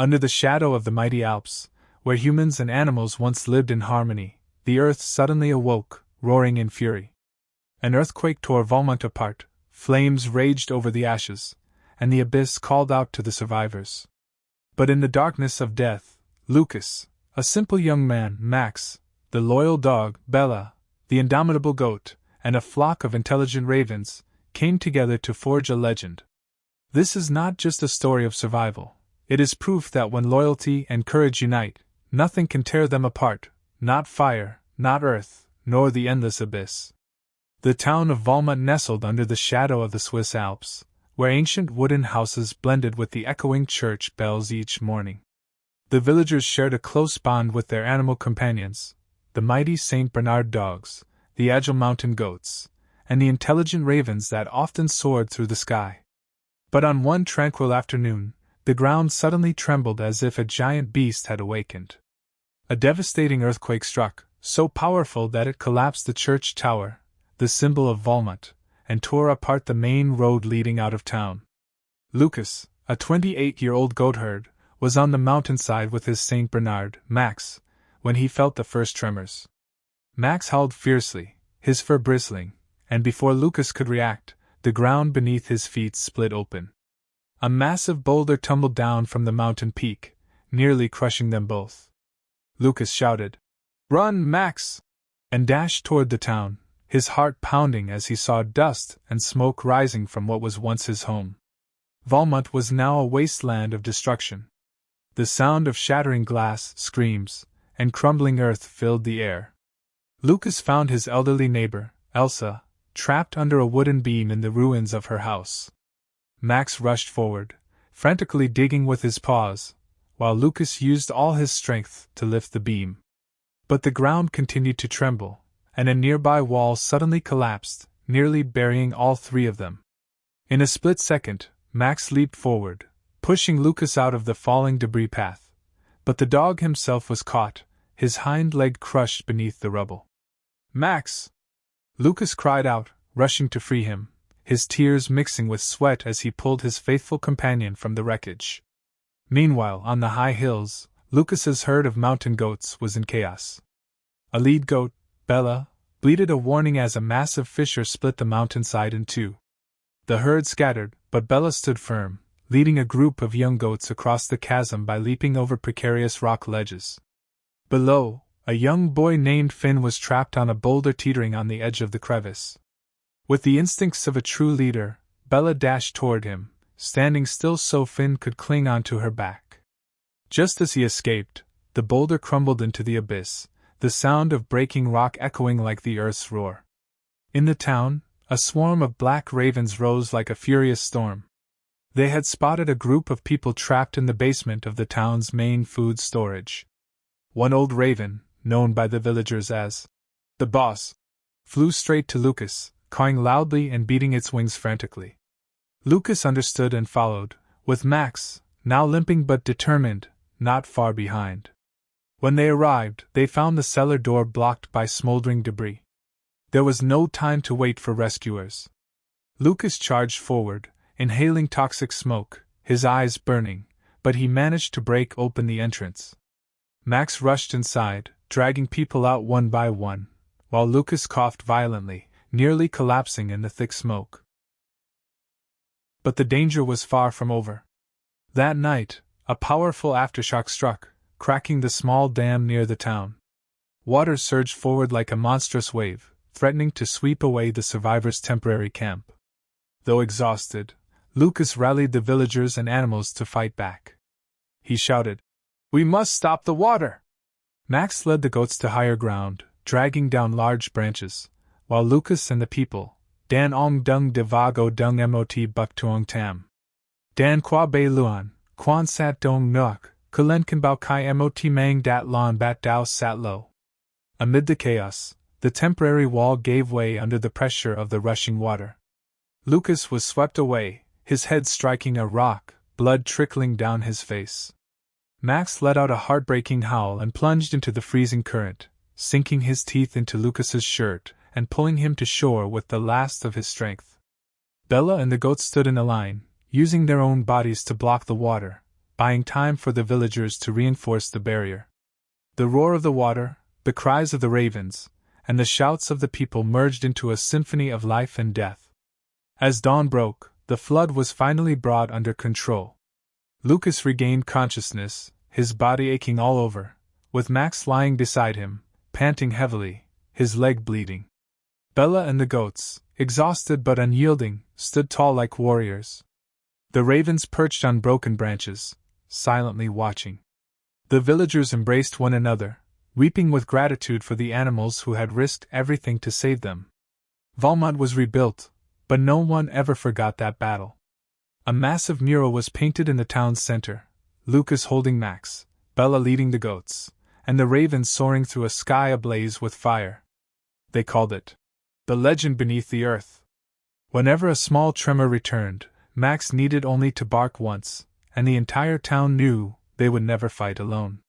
Under the shadow of the mighty Alps, where humans and animals once lived in harmony, the earth suddenly awoke, roaring in fury. An earthquake tore Valmont apart, flames raged over the ashes, and the abyss called out to the survivors. But in the darkness of death, Lucas, a simple young man, Max, the loyal dog, Bella, the indomitable goat, and a flock of intelligent ravens, came together to forge a legend. This is not just a story of survival. It is proof that when loyalty and courage unite, nothing can tear them apart, not fire, not earth, nor the endless abyss. The town of Valmont nestled under the shadow of the Swiss Alps, where ancient wooden houses blended with the echoing church bells each morning. The villagers shared a close bond with their animal companions, the mighty St. Bernard dogs, the agile mountain goats, and the intelligent ravens that often soared through the sky. But on one tranquil afternoon, the ground suddenly trembled as if a giant beast had awakened. A devastating earthquake struck, so powerful that it collapsed the church tower, the symbol of Valmont, and tore apart the main road leading out of town. Lucas, a 28-year-old goatherd, was on the mountainside with his St. Bernard, Max, when he felt the first tremors. Max howled fiercely, his fur bristling, and before Lucas could react, the ground beneath his feet split open. A massive boulder tumbled down from the mountain peak, nearly crushing them both. Lucas shouted, "Run, Max!" and dashed toward the town, his heart pounding as he saw dust and smoke rising from what was once his home. Valmont was now a wasteland of destruction. The sound of shattering glass, screams, and crumbling earth filled the air. Lucas found his elderly neighbor, Elsa, trapped under a wooden beam in the ruins of her house. Max rushed forward, frantically digging with his paws, while Lucas used all his strength to lift the beam. But the ground continued to tremble, and a nearby wall suddenly collapsed, nearly burying all three of them. In a split second, Max leaped forward, pushing Lucas out of the falling debris path, but the dog himself was caught, his hind leg crushed beneath the rubble. "Max!" Lucas cried out, rushing to free him, his tears mixing with sweat as he pulled his faithful companion from the wreckage. Meanwhile, on the high hills, Lucas's herd of mountain goats was in chaos. A lead goat, Bella, bleated a warning as a massive fissure split the mountainside in two. The herd scattered, but Bella stood firm, leading a group of young goats across the chasm by leaping over precarious rock ledges. Below, a young boy named Finn was trapped on a boulder teetering on the edge of the crevice. With the instincts of a true leader, Bella dashed toward him, standing still so Finn could cling onto her back. Just as he escaped, the boulder crumbled into the abyss, the sound of breaking rock echoing like the earth's roar. In the town, a swarm of black ravens rose like a furious storm. They had spotted a group of people trapped in the basement of the town's main food storage. One old raven, known by the villagers as the boss, flew straight to Lucas, cawing loudly and beating its wings frantically. Lucas understood and followed, with Max, now limping but determined, not far behind. When they arrived, they found the cellar door blocked by smoldering debris. There was no time to wait for rescuers. Lucas charged forward, inhaling toxic smoke, his eyes burning, but he managed to break open the entrance. Max rushed inside, dragging people out one by one, while Lucas coughed violently, nearly collapsing in the thick smoke. But the danger was far from over. That night, a powerful aftershock struck, cracking the small dam near the town. Water surged forward like a monstrous wave, threatening to sweep away the survivors' temporary camp. Though exhausted, Lucas rallied the villagers and animals to fight back. He shouted, "We must stop the water!" Max led the goats to higher ground, dragging down large branches, while Lucas and the people, Dan Ong Dung De Vago Dung Mot Buk Tuong Tam, Dan Qua Bei Luan, Quan Sat Dong Nuok, Kulen Kan Bao Kai Mot Mang Dat Lon Bat Dao Sat Lo. Amid the chaos, the temporary wall gave way under the pressure of the rushing water. Lucas was swept away, his head striking a rock, blood trickling down his face. Max let out a heartbreaking howl and plunged into the freezing current, sinking his teeth into Lucas's shirt and pulling him to shore with the last of his strength. Bella and the goats stood in a line, using their own bodies to block the water, buying time for the villagers to reinforce the barrier. The roar of the water, the cries of the ravens, and the shouts of the people merged into a symphony of life and death. As dawn broke, the flood was finally brought under control. Lucas regained consciousness, his body aching all over, with Max lying beside him, panting heavily, his leg bleeding. Bella and the goats, exhausted but unyielding, stood tall like warriors. The ravens perched on broken branches, silently watching. The villagers embraced one another, weeping with gratitude for the animals who had risked everything to save them. Valmont was rebuilt, but no one ever forgot that battle. A massive mural was painted in the town's center, Lucas holding Max, Bella leading the goats, and the ravens soaring through a sky ablaze with fire. They called it the legend beneath the earth. Whenever a small tremor returned, Max needed only to bark once, and the entire town knew they would never fight alone.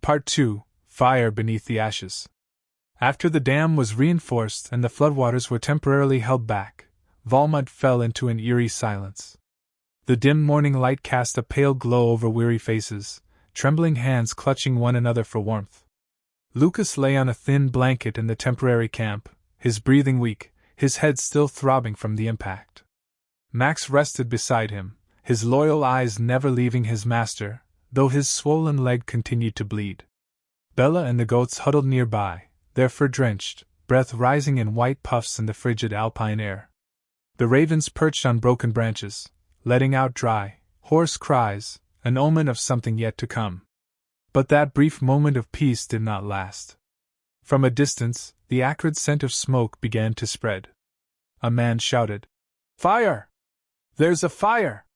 Part 2: Fire Beneath the Ashes. After the dam was reinforced and the floodwaters were temporarily held back, Valmont fell into an eerie silence. The dim morning light cast a pale glow over weary faces, trembling hands clutching one another for warmth. Lucas lay on a thin blanket in the temporary camp, his breathing weak, his head still throbbing from the impact. Max rested beside him, his loyal eyes never leaving his master, though his swollen leg continued to bleed. Bella and the goats huddled nearby, their fur drenched, breath rising in white puffs in the frigid alpine air. The ravens perched on broken branches, letting out dry, hoarse cries, an omen of something yet to come. But that brief moment of peace did not last. From a distance, the acrid scent of smoke began to spread. A man shouted, "Fire! There's a fire!"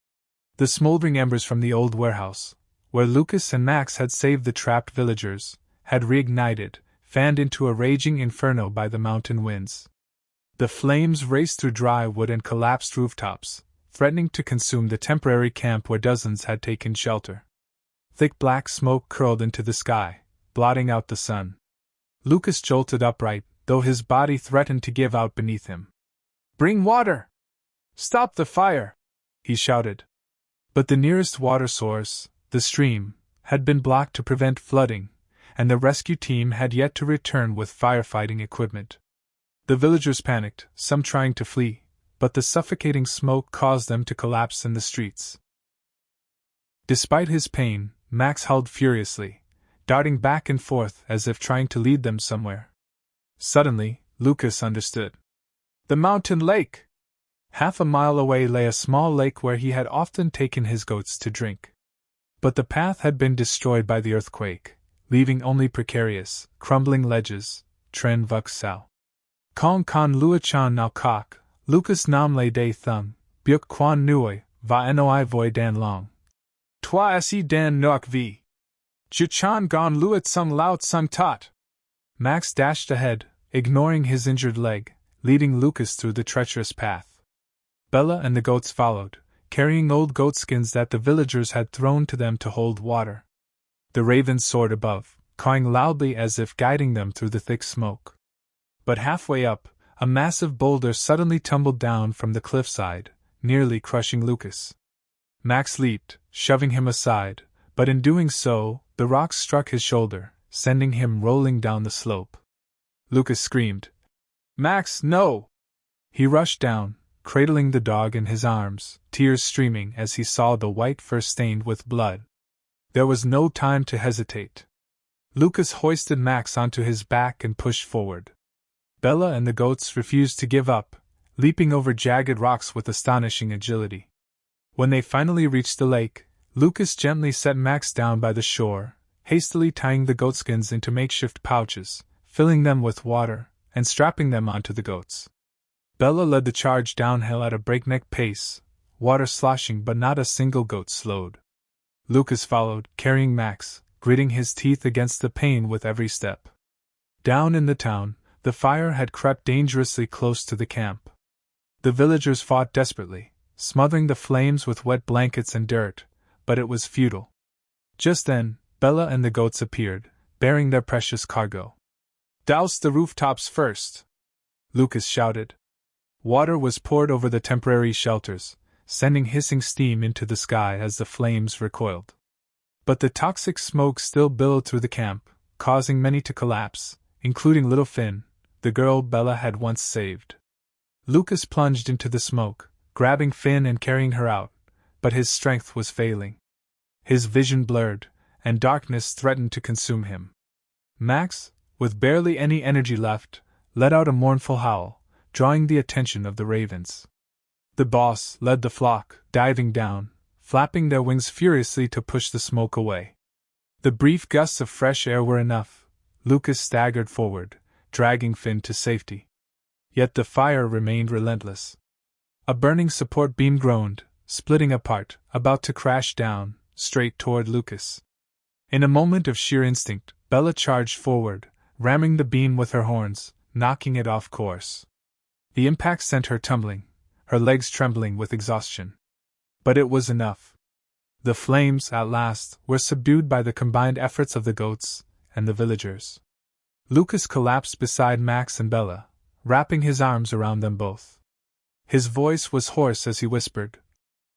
The smoldering embers from the old warehouse, where Lucas and Max had saved the trapped villagers, had reignited, fanned into a raging inferno by the mountain winds. The flames raced through dry wood and collapsed rooftops, threatening to consume the temporary camp where dozens had taken shelter. Thick black smoke curled into the sky, blotting out the sun. Lucas jolted upright, though his body threatened to give out beneath him. "Bring water! Stop the fire!" he shouted. But the nearest water source, the stream, had been blocked to prevent flooding, and the rescue team had yet to return with firefighting equipment. The villagers panicked, some trying to flee, but the suffocating smoke caused them to collapse in the streets. Despite his pain, Max howled furiously, darting back and forth as if trying to lead them somewhere. Suddenly, Lucas understood. The mountain lake! Half a mile away lay a small lake where he had often taken his goats to drink. But the path had been destroyed by the earthquake, leaving only precarious, crumbling ledges. Tren vuk sao. Kong kan lua chan nao kak, Lucas nam le de thung, byuk quan nuoi, va noi voi dan long. Toi si dan noak vi. Juchan gon luat sung laut sung tot. Max dashed ahead, ignoring his injured leg, leading Lucas through the treacherous path. Bella and the goats followed, carrying old goatskins that the villagers had thrown to them to hold water. The ravens soared above, cawing loudly as if guiding them through the thick smoke. But halfway up, a massive boulder suddenly tumbled down from the cliffside, nearly crushing Lucas. Max leaped, shoving him aside, but in doing so, the rock struck his shoulder, sending him rolling down the slope. Lucas screamed, "Max, no!" He rushed down, cradling the dog in his arms, tears streaming as he saw the white fur stained with blood. There was no time to hesitate. Lucas hoisted Max onto his back and pushed forward. Bella and the goats refused to give up, leaping over jagged rocks with astonishing agility. When they finally reached the lake, Lucas gently set Max down by the shore, hastily tying the goatskins into makeshift pouches, filling them with water, and strapping them onto the goats. Bella led the charge downhill at a breakneck pace, water sloshing but not a single goat slowed. Lucas followed, carrying Max, gritting his teeth against the pain with every step. Down in the town, the fire had crept dangerously close to the camp. The villagers fought desperately, smothering the flames with wet blankets and dirt, but it was futile. Just then, Bella and the goats appeared, bearing their precious cargo. "Douse the rooftops first!" Lucas shouted. Water was poured over the temporary shelters, sending hissing steam into the sky as the flames recoiled. But the toxic smoke still billowed through the camp, causing many to collapse, including little Finn, the girl Bella had once saved. Lucas plunged into the smoke, grabbing Finn and carrying her out, but his strength was failing. His vision blurred, and darkness threatened to consume him. Max, with barely any energy left, let out a mournful howl, drawing the attention of the ravens. The boss led the flock, diving down, flapping their wings furiously to push the smoke away. The brief gusts of fresh air were enough. Lucas staggered forward, dragging Finn to safety. Yet the fire remained relentless. A burning support beam groaned, splitting apart, about to crash down, straight toward Lucas. In a moment of sheer instinct, Bella charged forward, ramming the beam with her horns, knocking it off course. The impact sent her tumbling, her legs trembling with exhaustion. But it was enough. The flames, at last, were subdued by the combined efforts of the goats and the villagers. Lucas collapsed beside Max and Bella, wrapping his arms around them both. His voice was hoarse as he whispered,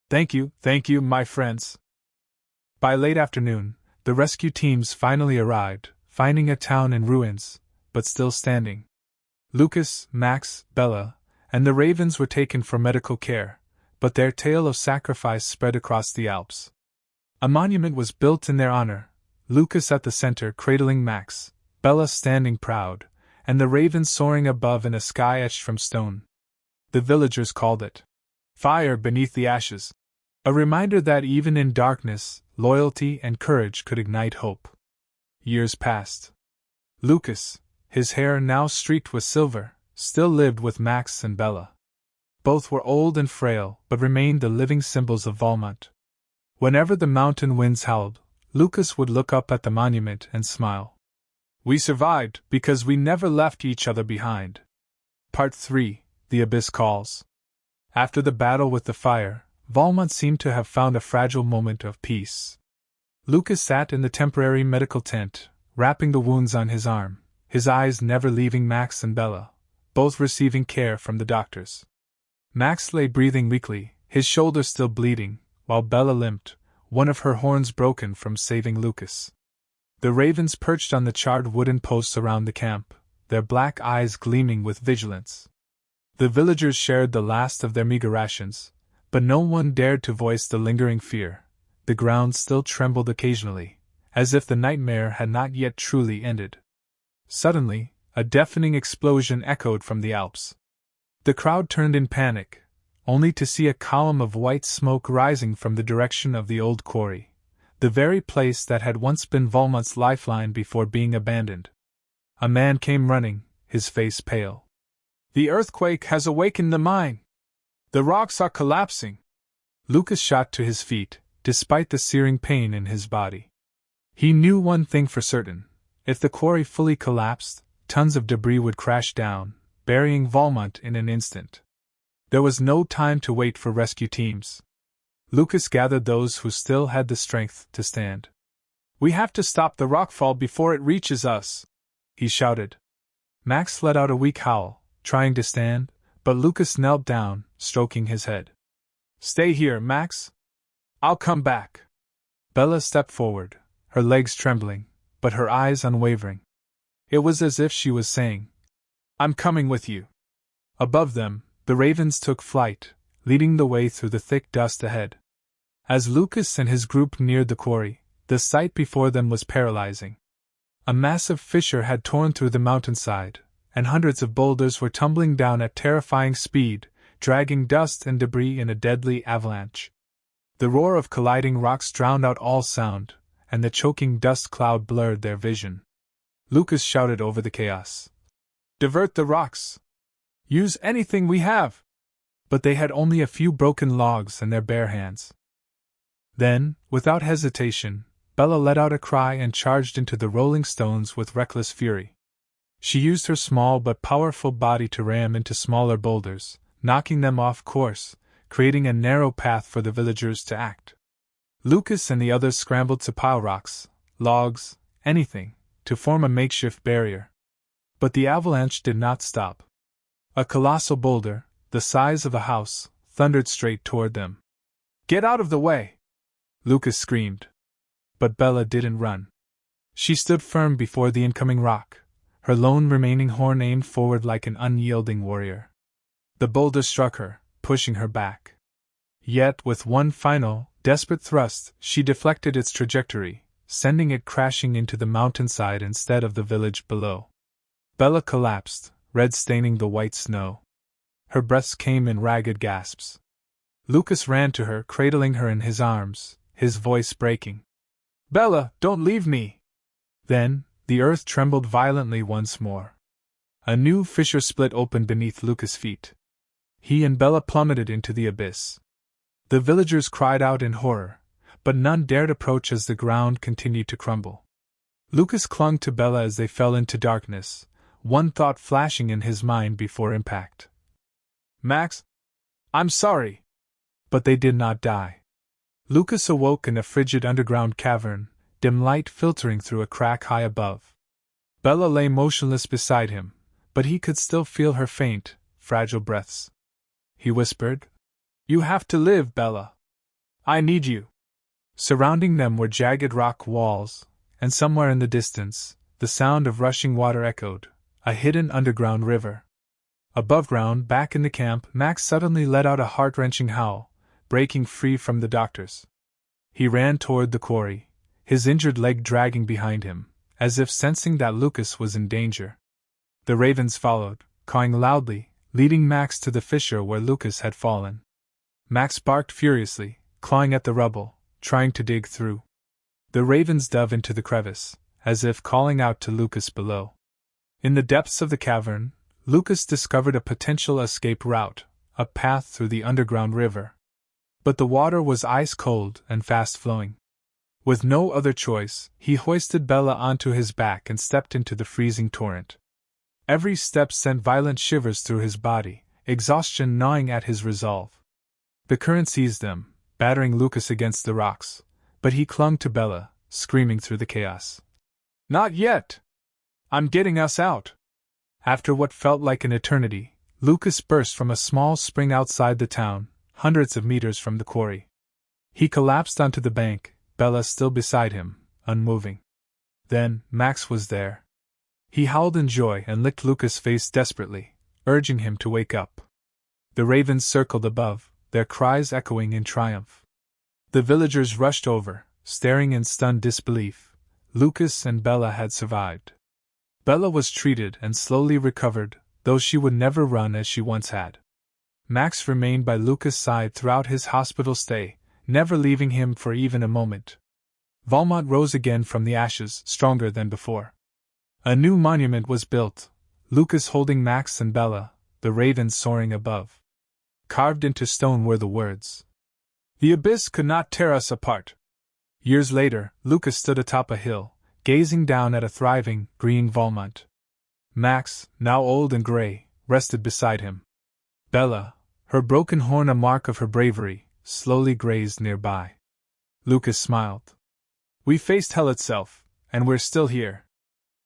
thank you, my friends." By late afternoon, the rescue teams finally arrived, finding a town in ruins, but still standing. Lucas, Max, Bella, and the ravens were taken for medical care, but their tale of sacrifice spread across the Alps. A monument was built in their honor, Lucas at the center cradling Max, Bella standing proud, and the ravens soaring above in a sky etched from stone. The villagers called it "Fire Beneath the Ashes," a reminder that even in darkness, loyalty and courage could ignite hope. Years passed. Lucas, his hair now streaked with silver, still lived with Max and Bella. Both were old and frail, but remained the living symbols of Valmont. Whenever the mountain winds howled, Lucas would look up at the monument and smile. We survived because we never left each other behind. Part 3: The Abyss Calls. After the battle with the fire, Valmont seemed to have found a fragile moment of peace. Lucas sat in the temporary medical tent, wrapping the wounds on his arm, his eyes never leaving Max and Bella, both receiving care from the doctors. Max lay breathing weakly, his shoulder still bleeding, while Bella limped, one of her horns broken from saving Lucas. The ravens perched on the charred wooden posts around the camp, their black eyes gleaming with vigilance. The villagers shared the last of their meager rations, but no one dared to voice the lingering fear. The ground still trembled occasionally, as if the nightmare had not yet truly ended. Suddenly, a deafening explosion echoed from the Alps. The crowd turned in panic, only to see a column of white smoke rising from the direction of the old quarry, the very place that had once been Valmont's lifeline before being abandoned. A man came running, his face pale. "The earthquake has awakened the mine! The rocks are collapsing!" Lucas shot to his feet, despite the searing pain in his body. He knew one thing for certain: if the quarry fully collapsed, tons of debris would crash down, burying Valmont in an instant. There was no time to wait for rescue teams. Lucas gathered those who still had the strength to stand. "We have to stop the rockfall before it reaches us," he shouted. Max let out a weak howl, trying to stand, but Lucas knelt down, stroking his head. "Stay here, Max. I'll come back." Bella stepped forward, her legs trembling, but her eyes unwavering. It was as if she was saying, "I'm coming with you." Above them, the ravens took flight, leading the way through the thick dust ahead. As Lucas and his group neared the quarry, the sight before them was paralyzing. A massive fissure had torn through the mountainside, and hundreds of boulders were tumbling down at terrifying speed, dragging dust and debris in a deadly avalanche. The roar of colliding rocks drowned out all sound, and the choking dust cloud blurred their vision. Lucas shouted over the chaos, "Divert the rocks! Use anything we have!" But they had only a few broken logs in their bare hands. Then, without hesitation, Bella let out a cry and charged into the rolling stones with reckless fury. She used her small but powerful body to ram into smaller boulders, knocking them off course, creating a narrow path for the villagers to act. Lucas and the others scrambled to pile rocks, logs, anything, to form a makeshift barrier. But the avalanche did not stop. A colossal boulder, the size of a house, thundered straight toward them. "Get out of the way!" Lucas screamed. But Bella didn't run. She stood firm before the incoming rock, her lone remaining horn aimed forward like an unyielding warrior. The boulder struck her, pushing her back. Yet, with one final, desperate thrust, she deflected its trajectory, sending it crashing into the mountainside instead of the village below. Bella collapsed, red staining the white snow. Her breaths came in ragged gasps. Lucas ran to her, cradling her in his arms, his voice breaking. "Bella, don't leave me!" Then, the earth trembled violently once more. A new fissure split open beneath Lucas' feet. He and Bella plummeted into the abyss. The villagers cried out in horror, but none dared approach as the ground continued to crumble. Lucas clung to Bella as they fell into darkness, one thought flashing in his mind before impact. "Max, I'm sorry." But they did not die. Lucas awoke in a frigid underground cavern, dim light filtering through a crack high above. Bella lay motionless beside him, but he could still feel her faint, fragile breaths. He whispered, "You have to live, Bella. I need you." Surrounding them were jagged rock walls, and somewhere in the distance, the sound of rushing water echoed, a hidden underground river. Above ground, back in the camp, Max suddenly let out a heart-wrenching howl, breaking free from the doctors. He ran toward the quarry, his injured leg dragging behind him, as if sensing that Lucas was in danger. The ravens followed, cawing loudly, leading Max to the fissure where Lucas had fallen. Max barked furiously, clawing at the rubble, trying to dig through. The ravens dove into the crevice, as if calling out to Lucas below. In the depths of the cavern, Lucas discovered a potential escape route, a path through the underground river. But the water was ice-cold and fast-flowing. With no other choice, he hoisted Bella onto his back and stepped into the freezing torrent. Every step sent violent shivers through his body, exhaustion gnawing at his resolve. The current seized them, battering Lucas against the rocks, but he clung to Bella, screaming through the chaos. "Not yet! I'm getting us out!" After what felt like an eternity, Lucas burst from a small spring outside the town, hundreds of meters from the quarry. He collapsed onto the bank, Bella still beside him, unmoving. Then, Max was there. He howled in joy and licked Lucas' face desperately, urging him to wake up. The ravens circled above, their cries echoing in triumph. The villagers rushed over, staring in stunned disbelief. Lucas and Bella had survived. Bella was treated and slowly recovered, though she would never run as she once had. Max remained by Lucas' side throughout his hospital stay, never leaving him for even a moment. Valmont rose again from the ashes, stronger than before. A new monument was built, Lucas holding Max and Bella, the ravens soaring above. Carved into stone were the words, "The abyss could not tear us apart." Years later, Lucas stood atop a hill, gazing down at a thriving, green Valmont. Max, now old and gray, rested beside him. Bella, her broken horn a mark of her bravery, slowly grazed nearby. Lucas smiled. "We faced hell itself, and we're still here."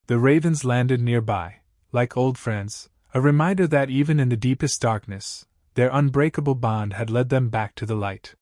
The ravens landed nearby, like old friends, a reminder that even in the deepest darkness, their unbreakable bond had led them back to the light.